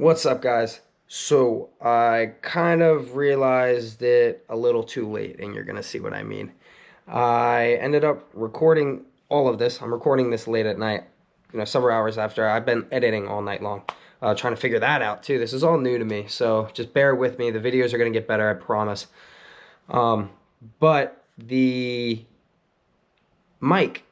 What's up, guys? So I kind of realized it a little too late, and you're gonna see what I mean. I ended up recording all of this. I'm recording this late at night, several hours after I've been editing all night long, trying to figure that out too. This is all new to me, so just bear with me. The videos are gonna get better, I promise. But mic,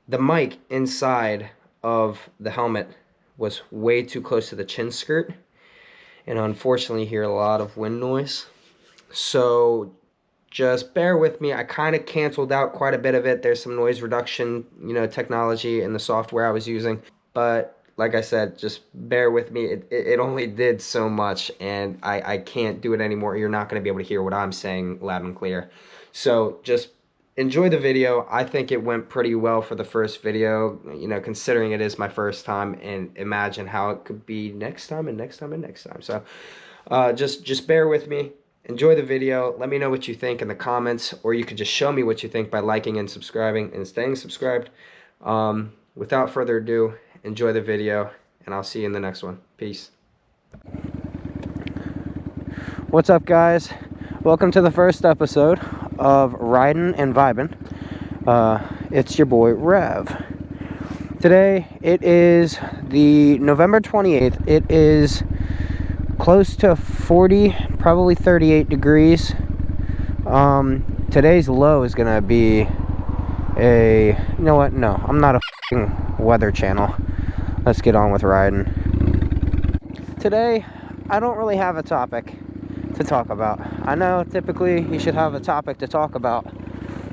the mic inside of the helmet was way too close to the chin skirt, and unfortunately you hear a lot of wind noise. So just bear with me. I kind of canceled out quite a bit of it. There's some noise reduction, technology in the software I was using, but like I said, just bear with me. It only did so much, and I can't do it anymore. You're not going to be able to hear what I'm saying loud and clear. So just enjoy the video. I think it went pretty well for the first video, considering it is my first time, and imagine how it could be next time and next time and next time. So just bear with me. Enjoy the video. Let me know what you think in the comments, or you could just show me what you think by liking and subscribing and staying subscribed. Without further ado, enjoy the video, and I'll see you in the next one. Peace. What's up, guys? Welcome to the first episode of Riding and Vibing. It's your boy Rev. Today it is the November 28th. It is close to 40, probably 38 degrees. Today's low is gonna be a, you know what, no, I'm not a f***ing weather channel. Let's get on with riding. Today I don't really have a topic to talk about. I know typically you should have a topic to talk about,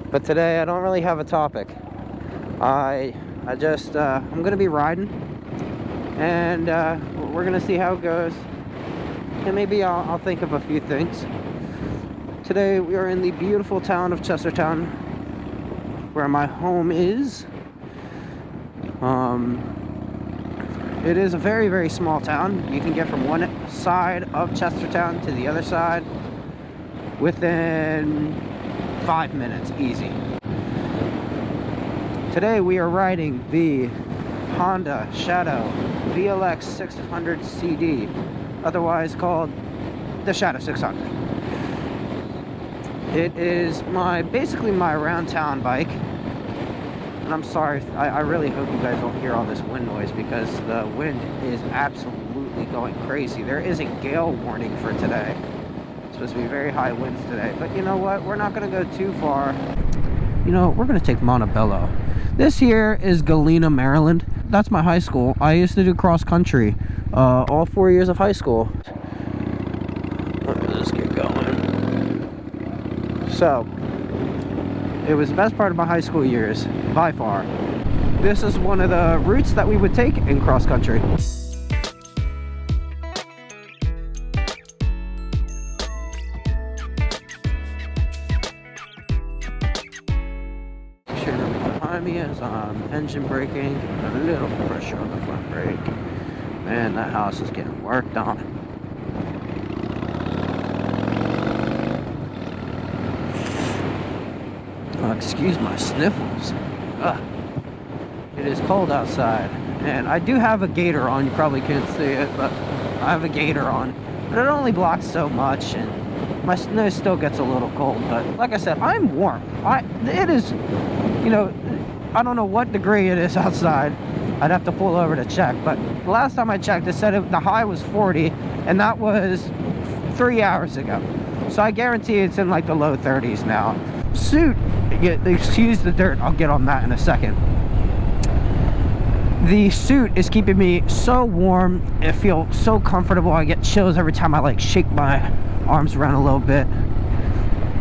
but today I don't really have a topic. I'm gonna be riding, and we're gonna see how it goes, and maybe I'll think of a few things. Today we are in the beautiful town of Chestertown, where my home is. It is a very, very small town. You can get from one side of Chestertown to the other side within 5 minutes, easy. Today we are riding the Honda Shadow VLX 600 CD, otherwise called the Shadow 600. It is basically my around town bike. And I'm sorry, I really hope you guys don't hear all this wind noise, because the wind is absolutely going crazy. There is a gale warning for today. It's supposed to be very high winds today. But you know what? We're not going to go too far. We're going to take Montebello. This here is Galena, Maryland. That's my high school. I used to do cross country all 4 years of high school. Let's get going. So, it was the best part of my high school years, by far. This is one of the routes that we would take in cross country. Behind me is engine braking, a little pressure on the front brake. Man, that house is getting worked on. Excuse my sniffles. It is cold outside, and I do have a gaiter on. You probably can't see it, but I have a gaiter on, but it only blocks so much, and my nose still gets a little cold. But like I said, I'm warm. It is, I don't know what degree it is outside. I'd have to pull over to check, but the last time I checked, it said the high was 40, and that was 3 hours ago. So I guarantee it's in like the low 30s now. Suit, excuse the dirt, I'll get on that in a second. The suit is keeping me so warm. I feel so comfortable. I get chills every time I shake my arms around a little bit.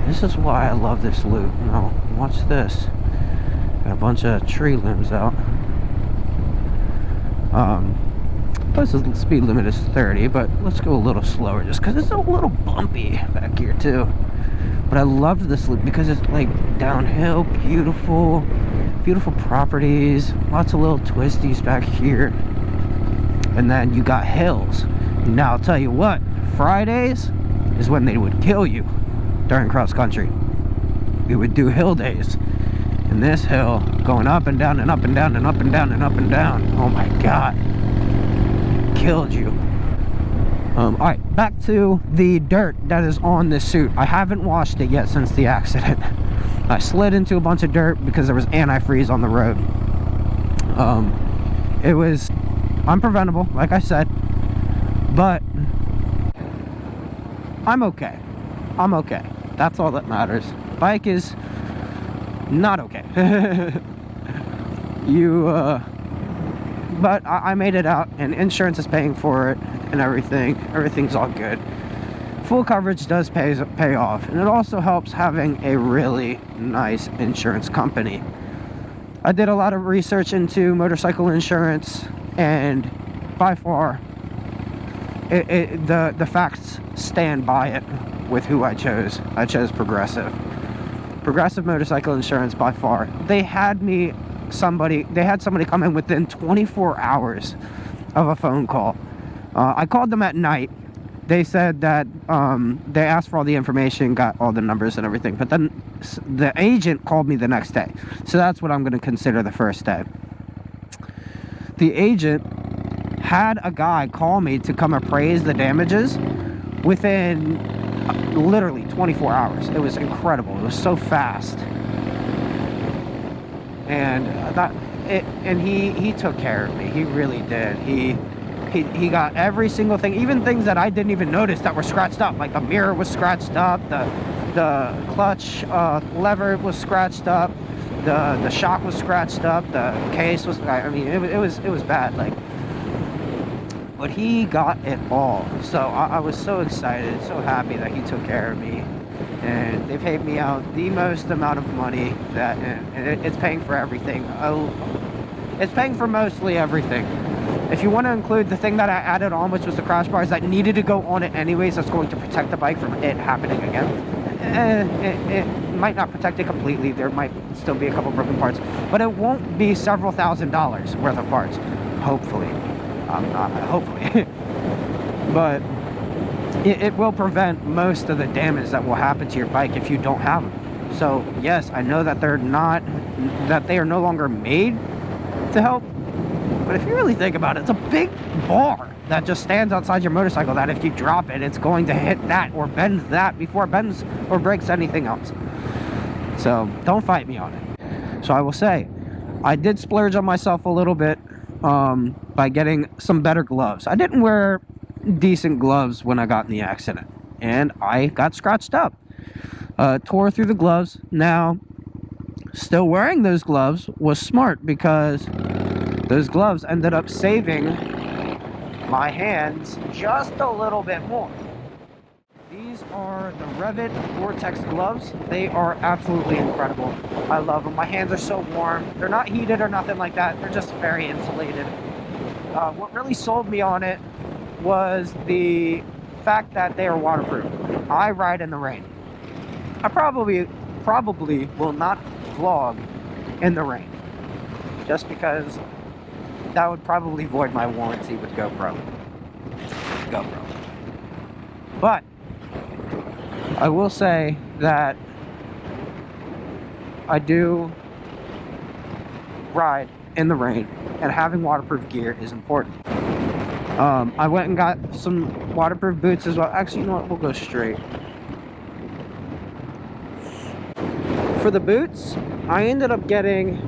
This is why I love this loop. Now watch this. Got a bunch of tree limbs out. Plus the speed limit is 30, but let's go a little slower just because it's a little bumpy back here too. But I love this loop because it's downhill, beautiful properties, lots of little twisties back here, and then you got hills. Now I'll tell you what, Fridays is when they would kill you during cross country. We would do hill days, and this hill going up and down and up and down and up and down and up and down, oh my god, killed you. Alright, back to the dirt that is on this suit. I haven't washed it yet since the accident. I slid into a bunch of dirt because there was antifreeze on the road. It was unpreventable, like I said, but I'm okay. I'm okay. That's all that matters. Bike is not okay. But I made it out, and insurance is paying for it and everything. Everything's all good. Full coverage does pay off, and it also helps having a really nice insurance company. I did a lot of research into motorcycle insurance, and by far the facts stand by it with who I chose. I chose Progressive motorcycle insurance by far. They had somebody come in within 24 hours of a phone call. I called them at night. They said that they asked for all the information, got all the numbers and everything, but then the agent called me the next day. So that's what I'm going to consider the first day. The agent had a guy call me to come appraise the damages within literally 24 hours. It was incredible. It was so fast. And he took care of me. He really did. He got every single thing, even things that I didn't even notice that were scratched up. Like the mirror was scratched up, the clutch lever was scratched up, the shock was scratched up, the case was, I mean, it was bad. Like, but he got it all. So I was so excited, so happy that he took care of me. And they paid me out the most amount of money that, and it's paying for everything. It's paying for mostly everything. If you want to include the thing that I added on, which was the crash bars that needed to go on it anyways, that's going to protect the bike from it happening again. It might not protect it completely. There might still be a couple broken parts, but it won't be several $1,000s worth of parts. Hopefully. Hopefully. But it will prevent most of the damage that will happen to your bike if you don't have them. So yes, I know that they are no longer made to help, but if you really think about it, it's a big bar that just stands outside your motorcycle that if you drop it, it's going to hit that or bend that before it bends or breaks anything else. So don't fight me on it. So I will say, I did splurge on myself a little bit by getting some better gloves. I didn't wear decent gloves when I got in the accident, and I got scratched up, tore through the gloves. Now, still wearing those gloves was smart because those gloves ended up saving my hands just a little bit more. These are the Revit Vortex gloves. They are absolutely incredible. I love them. My hands are so warm. They're not heated or nothing like that. They're just very insulated. What really sold me on it was the fact that they are waterproof. I ride in the rain. I probably will not vlog in the rain, just because that would probably void my warranty with GoPro. But I will say that I do ride in the rain, and having waterproof gear is important. I went and got some waterproof boots as well. Actually, you know what? We'll go straight. For the boots, I ended up getting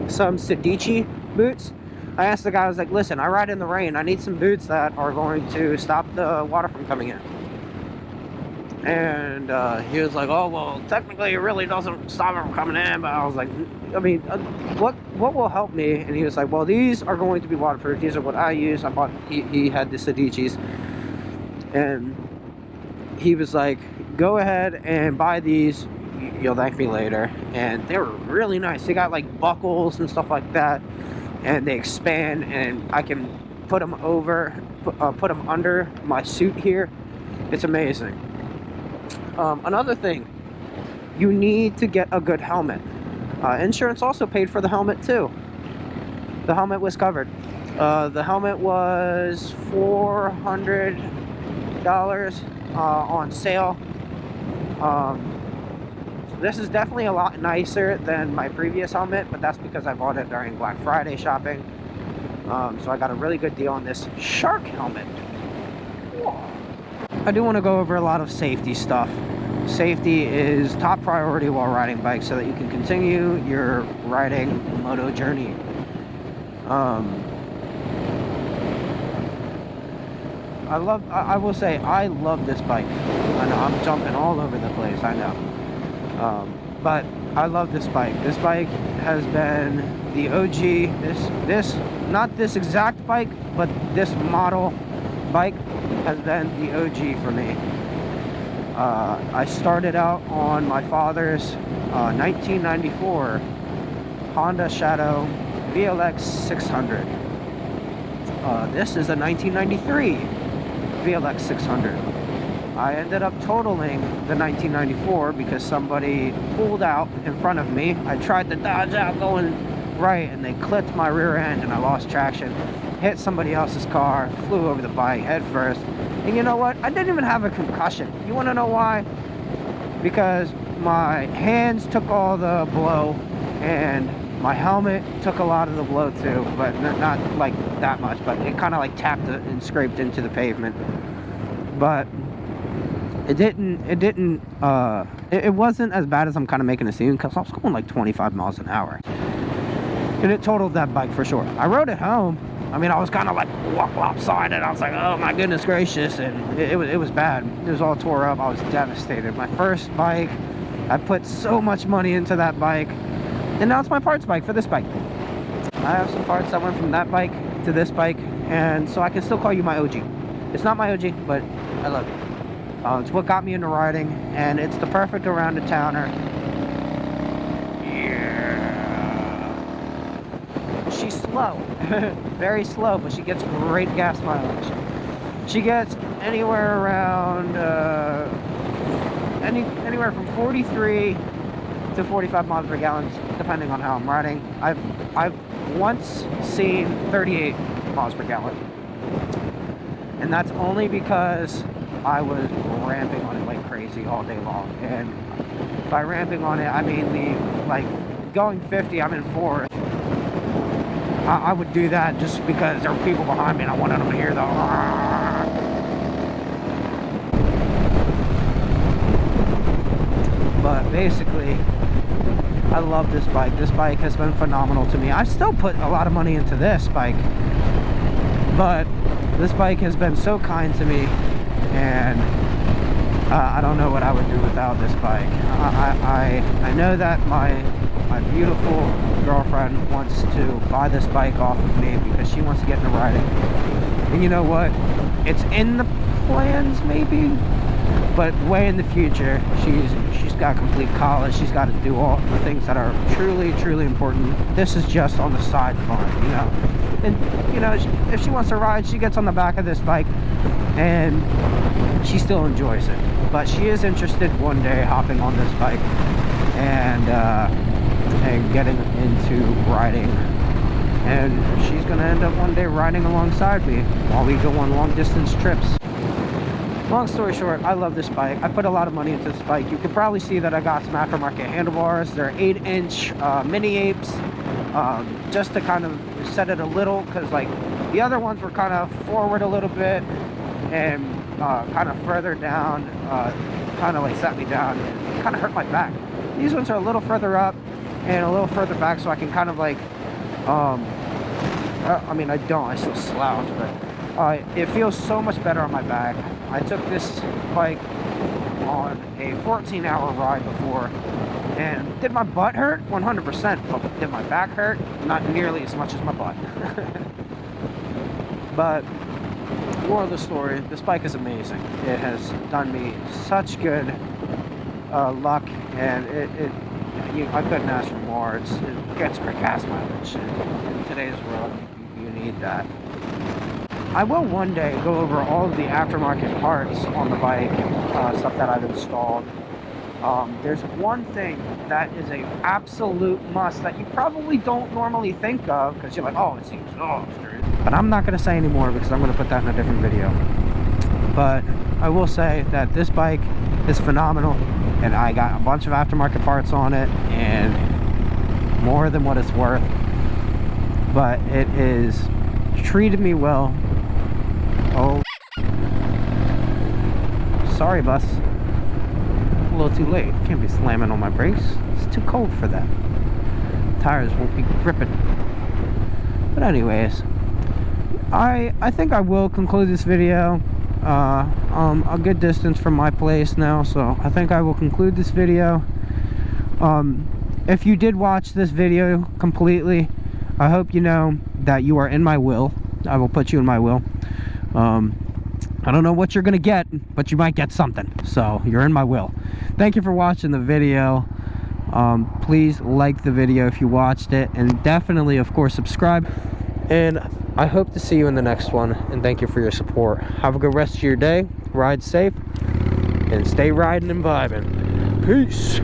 some Cite boots. I asked the guy, I was like, listen, I ride in the rain. I need some boots that are going to stop the water from coming in. And he was like, oh, well, technically it really doesn't stop it from coming in. But I was like, I mean, what will help me? And he was like, well, these are going to be waterproof. These are what I use. I bought, he had the Cite's. And he was like, go ahead and buy these. You'll thank me later. And they were really nice. They got like buckles and stuff like that. And they expand, and I can put them put them under my suit here. It's amazing. Another thing, you need to get a good helmet. Insurance also paid for the helmet too. The helmet was covered. The helmet was $400 on sale. This is definitely a lot nicer than my previous helmet, but that's because I bought it during Black Friday shopping. So I got a really good deal on this shark helmet. I do want to go over a lot of safety stuff. Safety is top priority while riding bikes so that you can continue your riding moto journey. I will say, I love this bike. I know I'm jumping all over the place, I know. But I love this bike. This bike has been the OG. Not this exact bike, but this model bike has been the OG for me. I started out on my father's 1994 Honda Shadow VLX 600. This is a 1993 VLX 600. I ended up totaling the 1994 because somebody pulled out in front of me. I tried to dodge out going right, and they clipped my rear end, and I lost traction. Hit somebody else's car, flew over the bike head first. And you know what? I didn't even have a concussion. You want to know why? Because my hands took all the blow, and my helmet took a lot of the blow too, but not like that much, but it kind of like tapped it and scraped into the pavement. But it wasn't as bad as I'm kind of making it seem, because I was going like 25 miles an hour. And it totaled that bike for sure. I rode it home. I mean, I was kind of like lopsided. I was like, oh my goodness gracious. And it was bad. It was all tore up. I was devastated. My first bike, I put so much money into that bike. And now it's my parts bike for this bike. I have some parts that went from that bike to this bike. And so I can still call you my OG. It's not my OG, but I love it. It's what got me into riding. And it's the perfect around-the-towner. She's slow, very slow, but she gets great gas mileage. She gets anywhere around anywhere from 43 to 45 miles per gallon, depending on how I'm riding. I've once seen 38 miles per gallon, and that's only because I was ramping on it like crazy all day long. And by ramping on it, I mean going 50, I'm in fourth. I would do that just because there were people behind me and I wanted them to hear the But basically, I love this bike. This bike has been phenomenal to me. I still put a lot of money into this bike, but this bike has been so kind to me, and I don't know what I would do without this bike. I know that my beautiful girlfriend wants to buy this bike off of me because she wants to get into riding. And you know what? It's in the plans maybe, but way in the future. She's got to complete college. She's got to do all the things that are truly, truly important. This is just on the side fun, you know. And you know, if she wants to ride, she gets on the back of this bike and she still enjoys it. But she is interested one day hopping on this bike and getting into riding, and she's gonna end up one day riding alongside me while we go on long distance trips. Long story short, I love this bike. I put a lot of money into this bike. You can probably see that I got some aftermarket handlebars. They're 8-inch mini apes, just to kind of set it a little, because like the other ones were kind of forward a little bit and kind of further down, kind of like set me down. It kind of hurt my back. These ones are a little further up and a little further back, so I can kind of like, I mean, I still slouch, but it feels so much better on my back. I took this bike on a 14-hour ride before, and did my butt hurt? 100%, but did my back hurt? Not nearly as much as my butt. But moral of the story, this bike is amazing. It has done me such good luck, and I couldn't ask for more. It gets great gas mileage. In today's world, you need that. I will one day go over all of the aftermarket parts on the bike, stuff that I've installed. There's one thing that is an absolute must that you probably don't normally think of, because you're like, oh, it's the exhaust. But I'm not going to say anymore because I'm going to put that in a different video. But I will say that this bike is phenomenal, and I got a bunch of aftermarket parts on it, and more than what it's worth. But it is treated me well. Oh, Sorry, bus. A little too late. Can't be slamming on my brakes. It's too cold for that. Tires won't be gripping. But anyways, I think I will conclude this video. A good distance from my place now, so I think I will conclude this video. If you did watch this video completely, I hope you know that you are in my will. I will put you in my will. I don't know what you're gonna get, but you might get something, so you're in my will. Thank you for watching the video. Please like the video if you watched it, and definitely, of course, subscribe. And I hope to see you in the next one, and thank you for your support. Have a good rest of your day, ride safe, and stay riding and vibing. Peace.